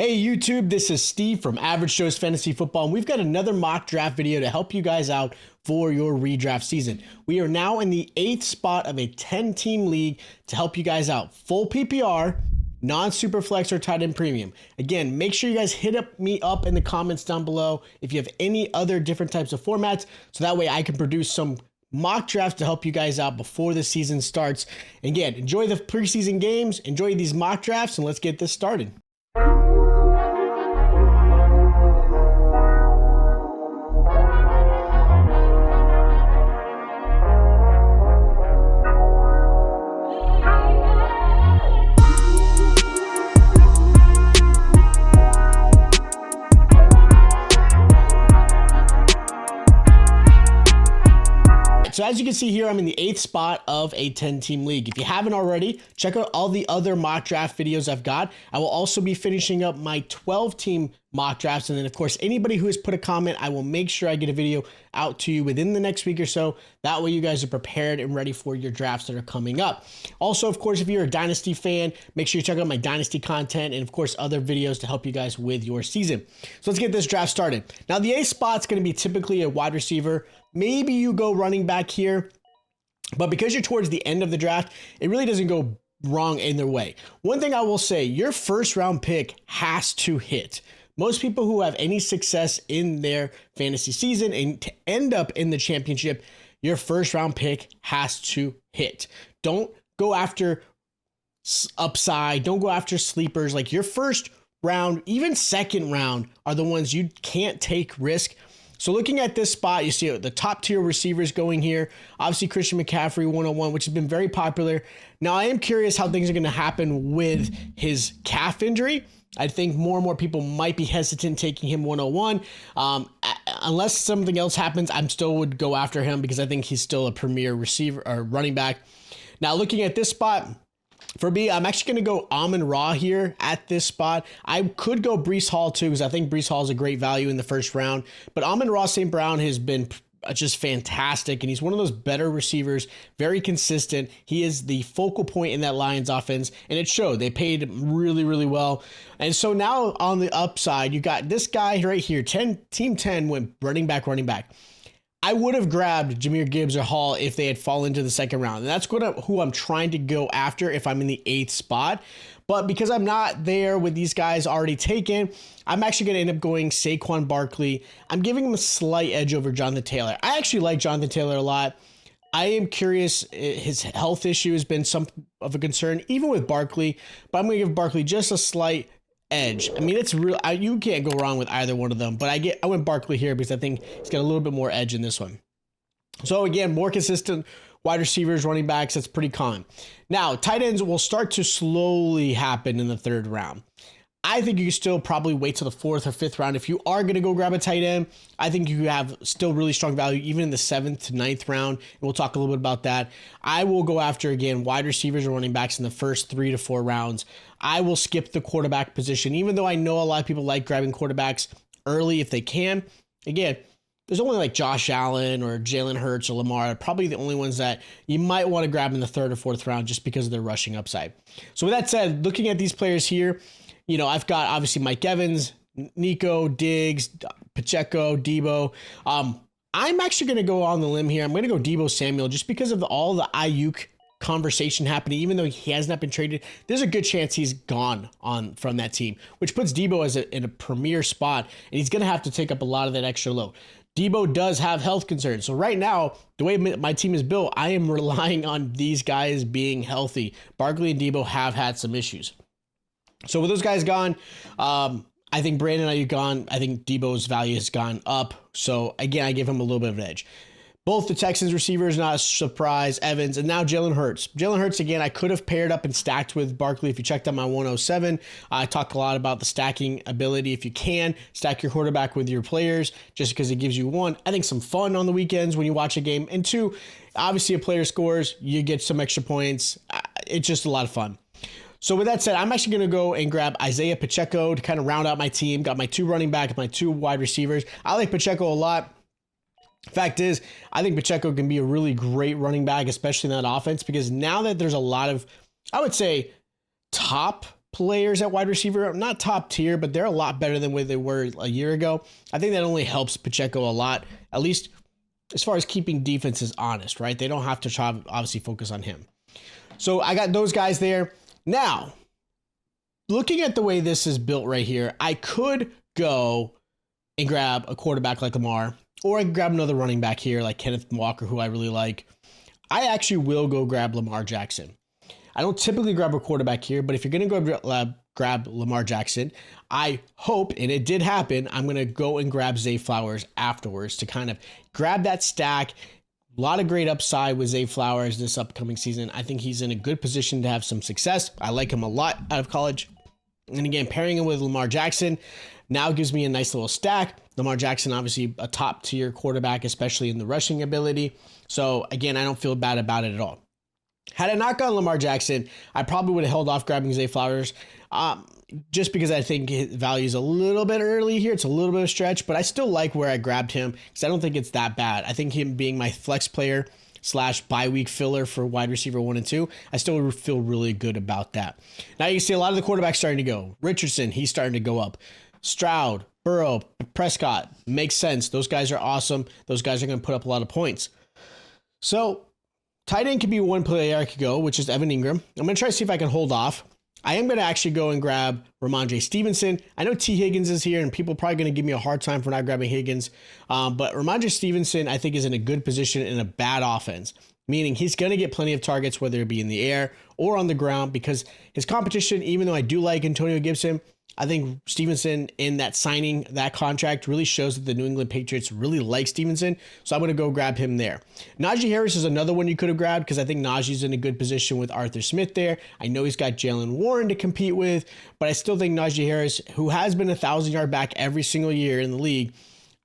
Hey YouTube, this is Steve from Average Joe's Fantasy Football, and we've got another mock draft video to help you guys out for your redraft season. We are now in the 8th spot of a 10-team league to help you guys out. Full PPR, non-superflex or tight end premium. Again, make sure you guys hit me up in the comments down below if you have any other different types of formats, so that way I can produce some mock drafts to help you guys out before the season starts. Again, enjoy the preseason games, enjoy these mock drafts, and let's get this started. So as you can see here, I'm in the 8th spot of a 10-team league. If you haven't already, check out all the other mock draft videos I've got. I will also be finishing up my 12-team mock drafts. And then, of course, anybody who has put a comment, I will make sure I get a video out to you within the next week or so. That way you guys are prepared and ready for your drafts that are coming up. Also, of course, if you're a Dynasty fan, make sure you check out my Dynasty content and, of course, other videos to help you guys with your season. So let's get this draft started. Now, the 8th spot's going to be typically a wide receiver. Maybe you go running back here, but because you're towards the end of the draft, it really doesn't go wrong either way. One thing I will say, your first round pick has to hit. Most people who have any success in their fantasy season and to end up in the championship, your first round pick has to hit. Don't go after upside. Don't go after sleepers. Like your first round, even second round are the ones you can't take risk. So looking at this spot, you see the top tier receivers going here. Obviously, Christian McCaffrey 101, which has been very popular. Now, I am curious how things are going to happen with his calf injury. I think more and more people might be hesitant taking him 101. Unless something else happens, I still would go after him because I think he's still a premier receiver or running back. Now, looking at this spot, for me, I'm actually going to go Amon-Ra here at this spot. I could go Breece Hall too because I think Breece Hall is a great value in the first round. But Amon-Ra St. Brown has been just fantastic, and he's one of those better receivers, very consistent. He is the focal point in that Lions offense, and it showed. They paid really, really well. And so now on the upside, you got this guy right here. Team 10 went running back. I would have grabbed Jahmyr Gibbs or Hall if they had fallen to the second round. And that's who I'm trying to go after if I'm in the 8th spot. But because I'm not there with these guys already taken, I'm actually going to end up going Saquon Barkley. I'm giving him a slight edge over Jonathan Taylor. I actually like Jonathan Taylor a lot. I am curious. His health issue has been some of a concern, even with Barkley. But I'm going to give Barkley just a slight edge. I mean, it's real. You can't go wrong with either one of them, but I went Barkley here because I think he's got a little bit more edge in this one. So again, more consistent wide receivers, running backs, that's pretty common. Now, tight ends will start to slowly happen in the 3rd round. I think you can still probably wait till the 4th or 5th round. If you are going to go grab a tight end, I think you have still really strong value even in the 7th to 9th round. And we'll talk a little bit about that. I will go after, again, wide receivers or running backs in the first 3 to 4 rounds. I will skip the quarterback position, even though I know a lot of people like grabbing quarterbacks early if they can. Again, there's only like Josh Allen or Jalen Hurts or Lamar, probably the only ones that you might want to grab in the 3rd or 4th round just because of their rushing upside. So with that said, looking at these players here, you know, I've got obviously Mike Evans, Nico, Diggs, Pacheco, Debo. I'm actually going to go on the limb here. I'm going to go Debo Samuel just because of all the Ayuk conversation happening. Even though he has not been traded, there's a good chance he's gone from that team, which puts Debo in a premier spot, and he's going to have to take up a lot of that extra load. Debo does have health concerns. So right now, the way my team is built, I am relying on these guys being healthy. Barkley and Debo have had some issues. So with those guys gone, I think Brandon Ayuk gone. I think Debo's value has gone up. So again, I give him a little bit of an edge. Both the Texans receivers, not a surprise, Evans, and now Jalen Hurts. Jalen Hurts, again, I could have paired up and stacked with Barkley if you checked out my 107. I talk a lot about the stacking ability. If you can, stack your quarterback with your players just because it gives you, one, I think some fun on the weekends when you watch a game, and two, obviously a player scores, you get some extra points. It's just a lot of fun. So with that said, I'm actually going to go and grab Isaiah Pacheco to kind of round out my team. Got my 2 running back, my 2 wide receivers. I like Pacheco a lot. Fact is, I think Pacheco can be a really great running back, especially in that offense, because now that there's a lot of, I would say, top players at wide receiver, not top tier, but they're a lot better than where they were a year ago. I think that only helps Pacheco a lot, at least as far as keeping defenses honest, right? They don't have to try obviously focus on him. So I got those guys there. Now, looking at the way this is built right here, I could go and grab a quarterback like Lamar, or I can grab another running back here like Kenneth Walker, who I really like. I actually will go grab Lamar Jackson. I don't typically grab a quarterback here, but if you're going to go grab Lamar Jackson, I hope, and it did happen, I'm going to go and grab Zay Flowers afterwards to kind of grab that stack. A lot of great upside with Zay Flowers this upcoming season. I think he's in a good position to have some success. I like him a lot out of college. And again, pairing him with Lamar Jackson now gives me a nice little stack. Lamar Jackson, obviously a top tier quarterback, especially in the rushing ability. So again, I don't feel bad about it at all. Had I not gone Lamar Jackson, I probably would have held off grabbing Zay Flowers just because I think his value is a little bit early here. It's a little bit of a stretch, but I still like where I grabbed him because I don't think it's that bad. I think him being my flex player / bye week filler for wide receiver 1 and 2, I still feel really good about that. Now you can see a lot of the quarterbacks starting to go. Richardson, he's starting to go up. Stroud, Burrow, Prescott, makes sense. Those guys are awesome. Those guys are going to put up a lot of points. So tight end could be one player I could go, which is Evan Ingram. I'm going to try to see if I can hold off. I am going to actually go and grab Ramondre Stevenson. I know T. Higgins is here, and people are probably going to give me a hard time for not grabbing Higgins. But Ramondre Stevenson, I think, is in a good position in a bad offense, meaning he's going to get plenty of targets, whether it be in the air or on the ground, because his competition, even though I do like Antonio Gibson, I think Stevenson in that signing, that contract really shows that the New England Patriots really like Stevenson. So I'm going to go grab him there. Najee Harris is another one you could have grabbed because I think Najee's in a good position with Arthur Smith there. I know he's got Jalen Warren to compete with, but I still think Najee Harris, who has been 1,000-yard back every single year in the league,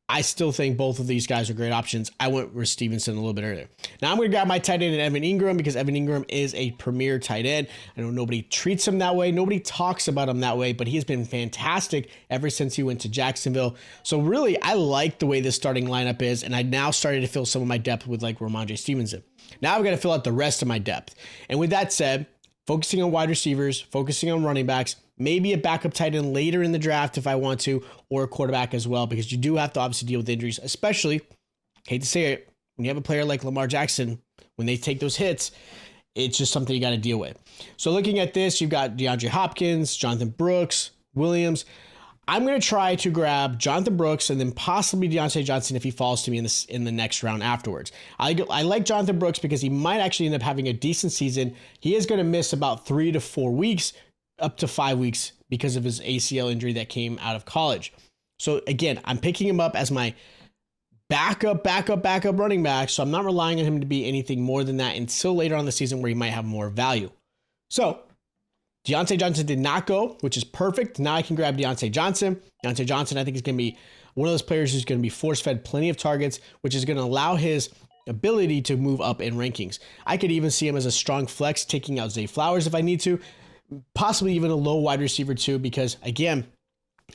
I still think both of these guys are great options. I went with Stevenson a little bit earlier. Now I'm going to grab my tight end in Evan Ingram because Evan Ingram is a premier tight end. I know nobody treats him that way. Nobody talks about him that way, but he has been fantastic ever since he went to Jacksonville. So really, I like the way this starting lineup is, and I now started to fill some of my depth with like Ramondre Stevenson. Now I've got to fill out the rest of my depth. And with that said, focusing on wide receivers, focusing on running backs, maybe a backup tight end later in the draft if I want to, or a quarterback as well, because you do have to obviously deal with injuries, especially, hate to say it, when you have a player like Lamar Jackson, when they take those hits, it's just something you got to deal with. So looking at this, you've got DeAndre Hopkins, Jonathan Brooks, Williams. I'm going to try to grab Jonathan Brooks and then possibly Deontay Johnson if he falls to me in the next round afterwards. I like Jonathan Brooks because he might actually end up having a decent season. He is going to miss about 3 to 4 weeks, up to 5 weeks because of his ACL injury that came out of college. So again, I'm picking him up as my backup running back. So I'm not relying on him to be anything more than that until later on in the season where he might have more value. So Deontay Johnson did not go, which is perfect. Now I can grab Deontay Johnson. Deontay Johnson, I think, is going to be one of those players who's going to be force-fed plenty of targets, which is going to allow his ability to move up in rankings. I could even see him as a strong flex, taking out Zay Flowers if I need to, possibly even a low wide receiver too, because again,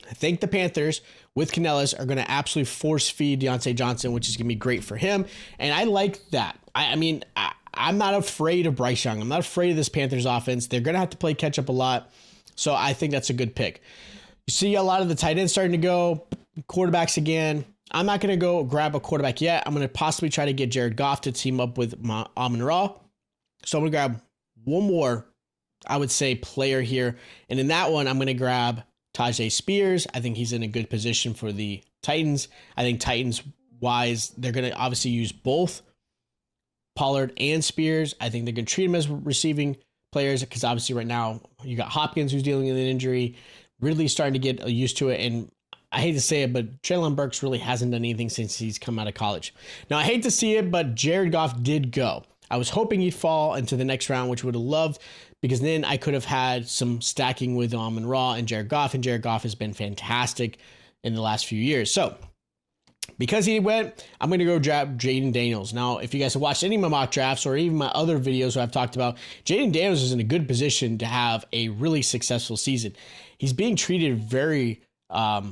I think the Panthers with Canellis are going to absolutely force feed Deontay Johnson, which is going to be great for him. And I like that. I'm not afraid of Bryce Young. I'm not afraid of this Panthers offense. They're going to have to play catch up a lot. So I think that's a good pick. You see a lot of the tight ends starting to go, quarterbacks again. I'm not going to go grab a quarterback yet. I'm going to possibly try to get Jared Goff to team up with Amon-Ra. So I'm going to grab one more, I would say, player here. And in that one, I'm going to grab Tajay Spears. I think he's in a good position for the Titans. I think Titans-wise, they're going to obviously use both Pollard and Spears. I think they're going to treat him as receiving players because obviously right now you got Hopkins who's dealing with an injury, Ridley's starting to get used to it. And I hate to say it, but Treylon Burks really hasn't done anything since he's come out of college. Now, I hate to see it, but Jared Goff did go. I was hoping he'd fall into the next round, which would have loved, because then I could have had some stacking with Amon-Ra and Jared Goff has been fantastic in the last few years. So because he went, I'm going to go grab Jaden Daniels. Now, if you guys have watched any of my mock drafts or even my other videos where I've talked about, Jaden Daniels is in a good position to have a really successful season. He's being treated very, I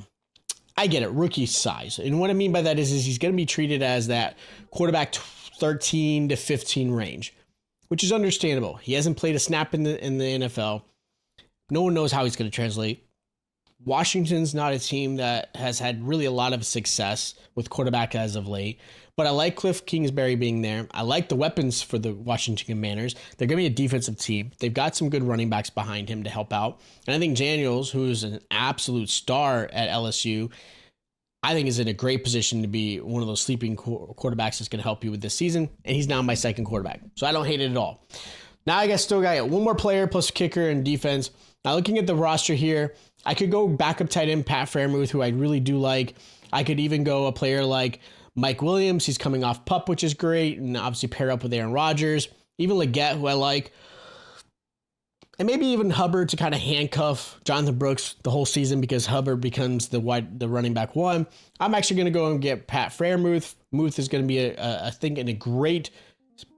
get it, rookie size. And what I mean by that is he's going to be treated as that quarterback 13 to 15 range, which is understandable. He hasn't played a snap in the NFL, No one knows how he's going to translate. Washington's not a team that has had really a lot of success with quarterback as of late, but I like Cliff Kingsbury being there. I like the weapons for the Washington Commanders. They're going to be a defensive team. They've got some good running backs behind him to help out. And I think Daniels, who is an absolute star at LSU, I think is in a great position to be one of those sleeping quarterbacks that's going to help you with this season. And he's now my second quarterback. So I don't hate it at all. Now I guess still got one more player plus kicker and defense. Now looking at the roster here, I could go backup tight end Pat Freiermuth, who I really do like. I could even go a player like Mike Williams. He's coming off PUP, which is great. And obviously pair up with Aaron Rodgers. Even Leggett, who I like. And maybe even Hubbard to kind of handcuff Jonathan Brooks the whole season because Hubbard becomes the running back one. I'm actually going to go and get Pat Freiermuth. Muth is going to be, I think, in a great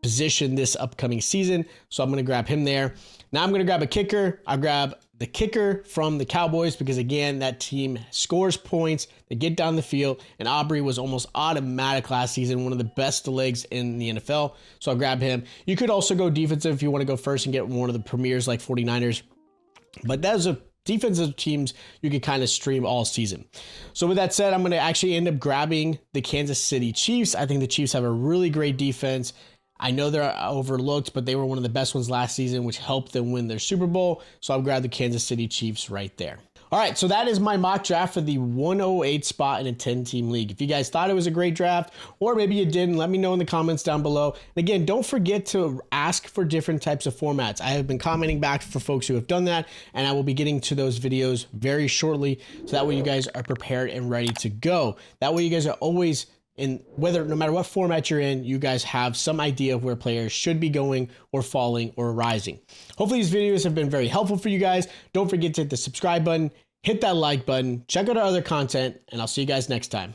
position this upcoming season. So I'm going to grab him there. Now I'm going to grab a kicker. I'll grab the kicker from the Cowboys because, again, that team scores points. They get down the field. And Aubrey was almost automatic last season, one of the best legs in the NFL. So I'll grab him. You could also go defensive if you want to go first and get one of the premiers like 49ers. But that's a defensive teams you could kind of stream all season. So with that said, I'm going to actually end up grabbing the Kansas City Chiefs. I think the Chiefs have a really great defense. I know they're overlooked, but they were one of the best ones last season, which helped them win their Super Bowl. So I'll grab the Kansas City Chiefs right there. All right, so that is my mock draft for the 108 spot in a 10-team league. If you guys thought it was a great draft, or maybe you didn't, let me know in the comments down below. And again, don't forget to ask for different types of formats. I have been commenting back for folks who have done that, and I will be getting to those videos very shortly, so that way you guys are prepared and ready to go. That way you guys are always no matter what format you're in, you guys have some idea of where players should be going or falling or rising. Hopefully these videos have been very helpful for you guys. Don't forget to hit the subscribe button, hit that like button, check out our other content, and I'll see you guys next time.